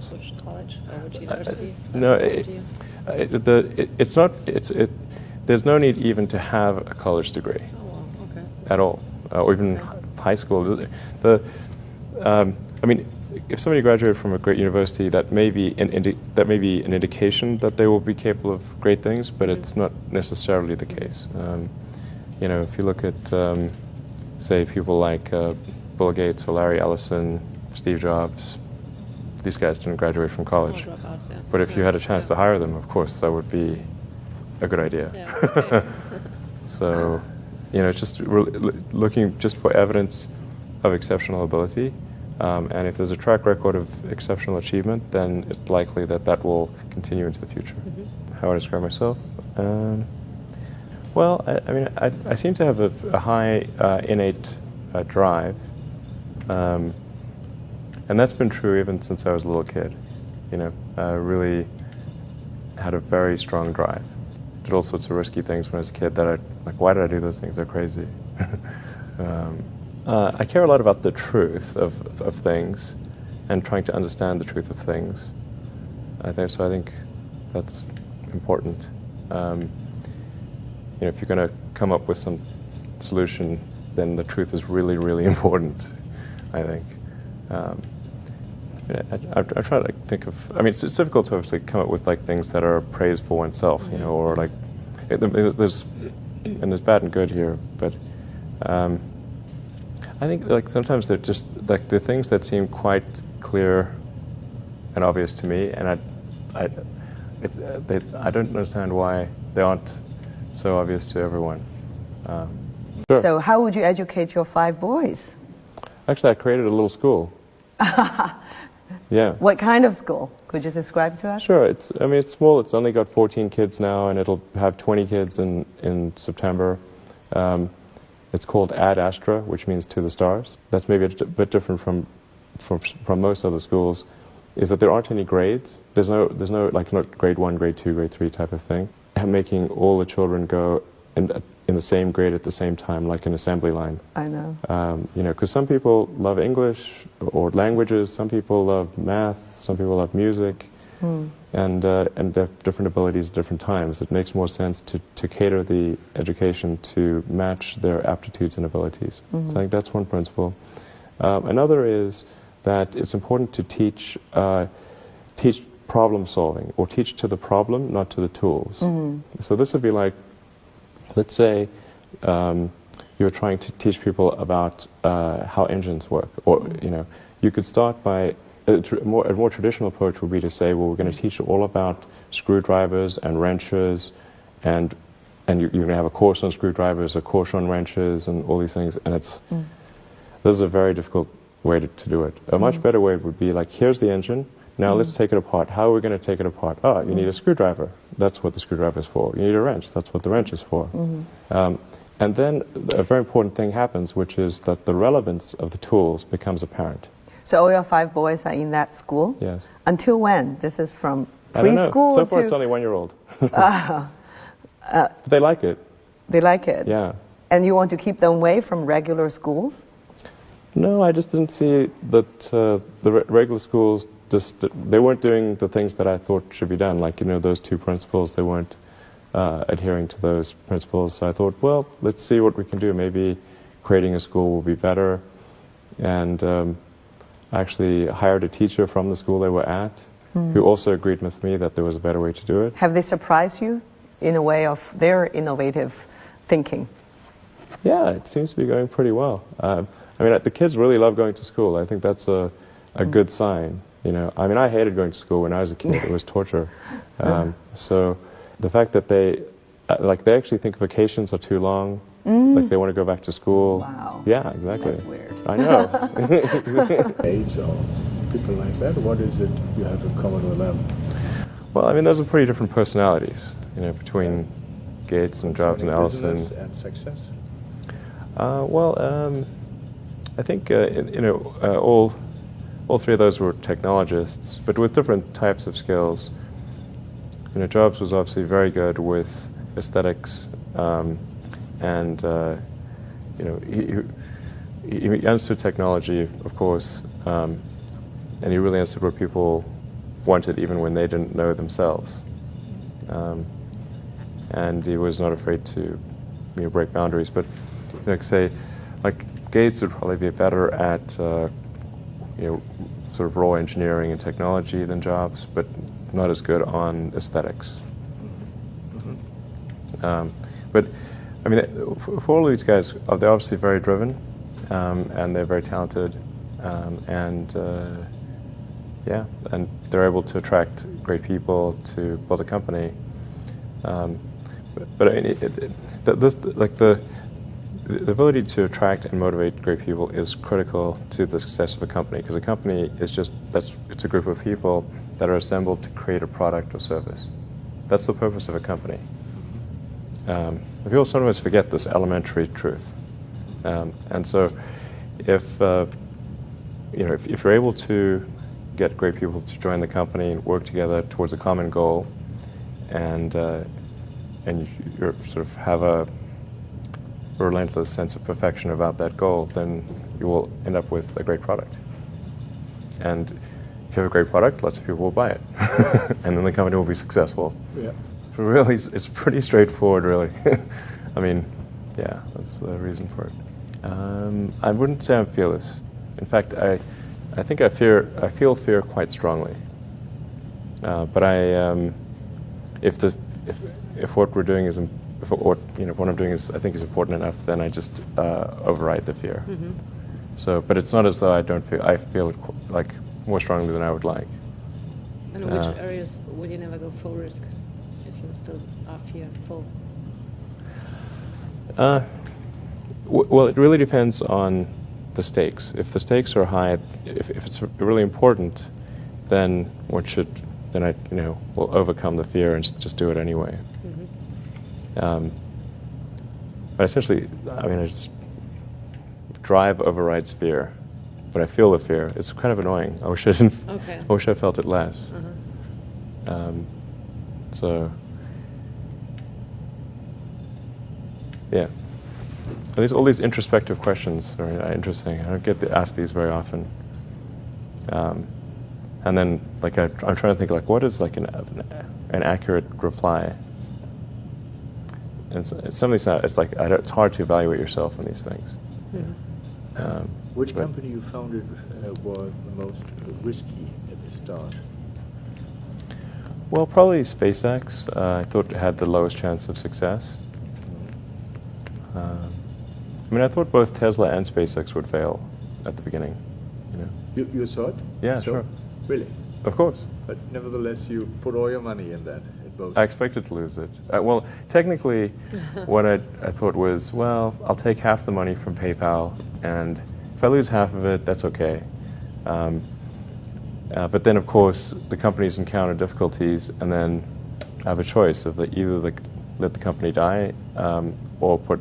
Which college or which university? No, it's not. There's no need even to have a college degree. Oh, wow. Okay. At all, or even high school. I mean, if somebody graduated from a great university, that may be an indication that they will be capable of great things, but it's not necessarily the case. You know, if you look at, say, people like Bill Gates or Larry Ellison, Steve Jobs, these guys didn't graduate from college. Dropouts, yeah. But if you had a chance to hire them, of course, that would be a good idea. Yeah, okay. So, you know, it's just looking just for evidence of exceptional ability. And if there's a track record of exceptional achievement, then it's likely that that will continue into the future. Mm-hmm. How I describe myself? Well, I mean, I seem to have a high innate drive. And that's been true even since I was a little kid. You know, I really had a very strong drive. Did all sorts of risky things when I was a kid that why did I do those things? They're crazy. I care a lot about the truth of things and trying to understand the truth of things. I think that's important. You know, if you're going to come up with some solution, then the truth is really, really important, I think. I try to think of, I mean, it's difficult to obviously come up with like things that are praise for oneself, you know, or like, there's bad and good here, but I think like sometimes they're just like the things that seem quite clear and obvious to me, and I don't understand why they aren't so obvious to everyone. Sure. So how would you educate your 5 boys? Actually, I created a little school. Yeah. What kind of school? Could you describe to us? Sure. I mean, it's small. It's only got 14 kids now, and it'll have 20 kids in September. It's called Ad Astra, which means to the stars. That's maybe a bit different from most other schools, is that there aren't any grades. There's no like not grade 1, grade 2, grade 3 type of thing. Making all the children go in the same grade at the same time, like an assembly line. I know. You know, because some people love English or languages, some people love math, some people love music, and they have different abilities at different times. It makes more sense to cater the education to match their aptitudes and abilities. So I think that's one principle. Another is that it's important to teach problem solving, or teach to the problem, not to the tools. So this would be like, let's say you're trying to teach people about how engines work, or you know, you could start by a more traditional approach would be to say, well, we're going to teach you all about screwdrivers and wrenches, and you're going to have a course on screwdrivers, a course on wrenches, and all these things. And this is a very difficult way to do it. A much better way would be like, here's the engine. Now let's take it apart. How are we going to take it apart? Oh, you need a screwdriver. That's what the screwdriver is for. You need a wrench. That's what the wrench is for. And then a very important thing happens, which is that the relevance of the tools becomes apparent. So all your 5 boys are in that school? Yes. Until when? This is from I don't know. preschool So far to... it's only 1-year-old. They like it. They like it? Yeah. And you want to keep them away from regular schools? No, I just didn't see that the regular schools, they weren't doing the things that I thought should be done. Like, you know, those 2 principles, they weren't adhering to those principles. So I thought, well, let's see what we can do. Maybe creating a school will be better. And I actually hired a teacher from the school they were at, who also agreed with me that there was a better way to do it. Have they surprised you in a way of their innovative thinking? Yeah, it seems to be going pretty well. I mean, the kids really love going to school. I think that's a good sign. You know, I mean, I hated going to school when I was a kid. It was torture. So the fact that they actually think vacations are too long, like they want to go back to school. Wow. Yeah, exactly. That's weird. I know. Age or people like that, what is it you have in common with them? Well, I mean, those are pretty different personalities, you know, between Gates and Jobs and Ellison. Business and success? I think you know, all 3 of those were technologists, but with different types of skills. You know, Jobs was obviously very good with aesthetics, and you know, he understood technology, of course, and he really understood what people wanted even when they didn't know themselves. And he was not afraid to break boundaries. But like say, like Gates would probably be better at sort of raw engineering and technology than Jobs, but not as good on aesthetics. But I mean, for all of these guys, they're obviously very driven, and they're very talented, and they're able to attract great people to build a company. But I mean, the ability to attract and motivate great people is critical to the success of a company, because a company is it's a group of people that are assembled to create a product or service. That's the purpose of a company. People sometimes forget this elementary truth, and so if you're able to get great people to join the company and work together towards a common goal, and you sort of have a relentless sense of perfection about that goal, then you will end up with a great product. And if you have a great product, lots of people will buy it, and then the company will be successful. Yeah. So really, it's pretty straightforward, really. I mean, yeah, that's the reason for it. I wouldn't say I'm fearless. In fact, I think I feel fear quite strongly. But if what we're doing is what I'm doing is I think is important enough, then I just override the fear. Mm-hmm. So, but it's not as though I feel it like more strongly than I would like. And in which areas would you never go full risk if you still are fearful? Well, it really depends on the stakes. If the stakes are high, if it's really important, then I will overcome the fear and just do it anyway. Mm-hmm. But essentially, I mean, drive overrides fear, but I feel the fear. It's kind of annoying. I wish I didn't. Okay. I wish I felt it less. Uh-huh. So, yeah. All these introspective questions are interesting. I don't get asked these very often. And then, like, I'm trying to think, like, what is like an accurate reply? And some of these, it's hard to evaluate yourself on these things. Mm-hmm. Which company you founded was the most risky at the start? Well, probably SpaceX. I thought it had the lowest chance of success. I mean, I thought both Tesla and SpaceX would fail at the beginning. You thought? Yeah, sure. Really? Of course. But nevertheless, you put all your money in that, in both. I expected to lose it. Well, technically, what I thought was, well, I'll take half the money from PayPal, and if I lose half of it, that's okay. But then, of course, the companies encounter difficulties, and then I have a choice of either let the company die or put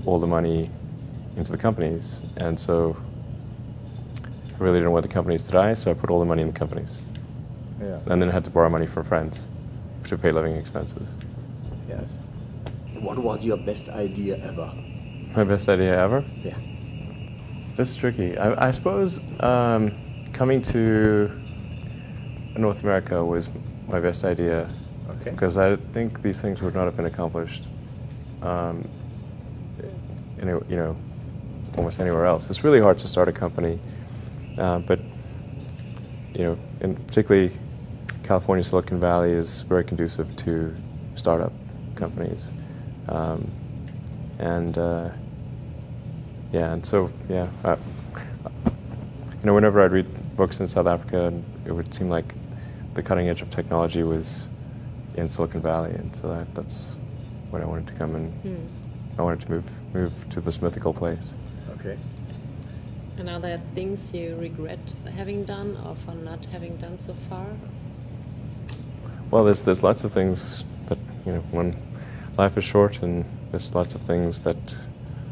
all the money into the companies. And so I really didn't want the companies to die, so I put all the money in the companies. Yeah. And then I had to borrow money from friends to pay living expenses. Yes. What was your best idea ever? My best idea ever? Yeah. This is tricky. I suppose coming to North America was my best idea. Okay. Because I think these things would not have been accomplished almost anywhere else. It's really hard to start a company, but in particularly California, Silicon Valley is very conducive to startup companies, and so whenever I'd read books in South Africa, it would seem like the cutting edge of technology was in Silicon Valley, and so that's when I wanted to come and I wanted to move to this mythical place. Okay. And are there things you regret having done or for not having done so far? Well, there's lots of things that when life is short, and there's lots of things that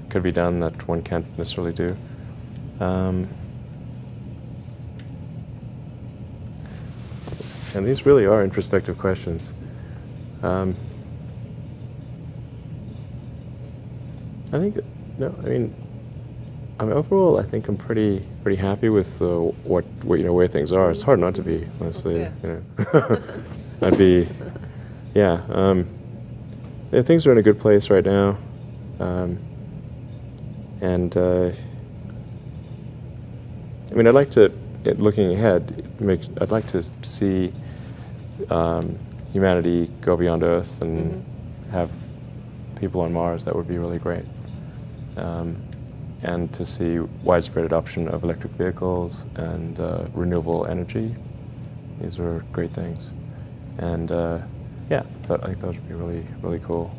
could be done that one can't necessarily do. And these really are introspective questions. I think, I mean, overall, I think I'm pretty happy with what where things are. It's hard not to be, honestly. Yeah. You know, I'd be, yeah. Yeah, things are in a good place right now, and I mean, I'd like to, looking ahead, I'd like to see humanity go beyond Earth and have people on Mars. That would be really great. And to see widespread adoption of electric vehicles and renewable energy. These are great things. And yeah, I think those would be really, really cool.